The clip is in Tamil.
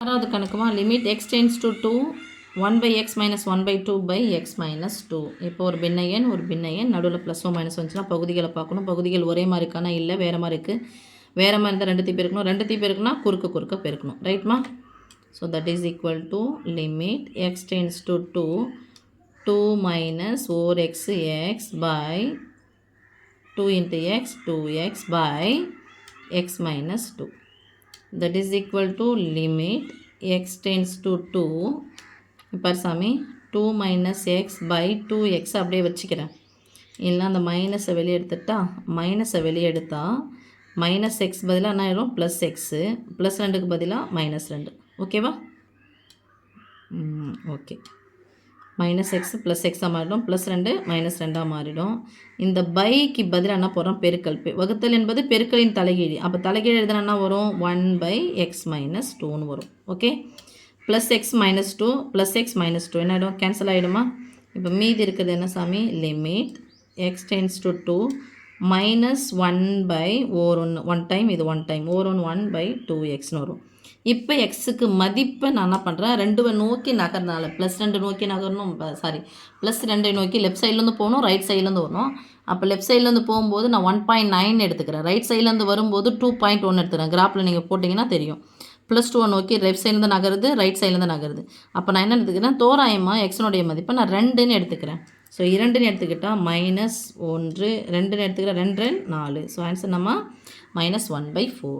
ஆறாவது கணக்குமா limit x tends to 2 1/x minus 1/2/x minus 2. இப்போ ஒரு பின்ன எண் நடுவில் ப்ளஸோ மைனஸ் வந்துச்சுன்னா பகுதிகளை பார்க்கணும். பகுதிகள் ஒரே மாதிரி இருக்கானா இல்லை வேறு மாதிரி இருக்குது. வேறு மாதிரி இருந்தால் ரெண்டுத்தையும் பெருக்கணும். ரெண்டுத்தையும் பெருக்குனா குறுக்க பெருக்கணும். ரைட்மா? So that is equal to limit x tends to 2 minus 4xx by 2 into x 2x by x minus 2. That is equal to limit x tends to 2 இப்போ சாமி 2 minus x by 2x அப்படியே வச்சுக்கிறேன். இல்லை அந்த மைனஸை வெளியே எடுத்துட்டா மைனஸ் எக்ஸ் பதிலாக என்ன ஆயிடும் ப்ளஸ் எக்ஸு ப்ளஸ் 2க்கு பதிலாக -2. ஓகேவா? ஓகே. மைனஸ் எக்ஸ் ப்ளஸ் எக்ஸாக மாறிடும். +2 -2ஆக மாறிடும். இந்த பைக்கு பதிலாக என்ன போடுறோம் பெருக்கல். வகுத்தல் என்பது பெருக்கலின் தலைகீழ். அப்போ தலைகீழ் எழுதுனா என்ன வரும் 1/x - 2ன்னு வரும். ஓகே. +x - 2 +x - 2 என்ன ஆகிடும் கேன்சல் ஆகிடுமா? இப்போ மீதி இருக்கிறது என்ன சாமி limit x tends to 2 -1/1 1 time இது 1 டைம் 1/2xன்னு வரும். இப்போ எக்ஸுக்கு மதிப்பை நான் என்ன பண்ணுறேன் 2 நோக்கி நகர்னால +2 நோக்கி நகரணும். +2 நோக்கி லெஃப்ட் சைட்லேருந்து போகணும், ரைட் சைட்லேருந்து வரணும். அப்போ லெஃப்ட் சைட்லேருந்து போகும்போது நான் 1.9 எடுத்துக்கிறேன். ரைட் சைட்லேருந்து வரும்போது 2.1 எடுத்துக்கிறேன். கிராஃபில் நீங்கள் போட்டிங்கன்னா தெரியும். +2 நோக்கி லெஃப்ட் சைட்லேருந்து நகருது, ரைட் சைட்லேருந்து நகருது. அப்போ நான் என்ன எடுத்துக்கிறேன் தோராயமாக எக்ஸனுடைய மதிப்பை நான் 2ன்னு எடுத்துக்கிறேன். ஸோ 2ன்னு எடுத்துக்கிட்டால் -1 2ன்னு எடுத்துக்கிறேன் 2 4. ஸோ ஆன்சர் நம்ம -1/4.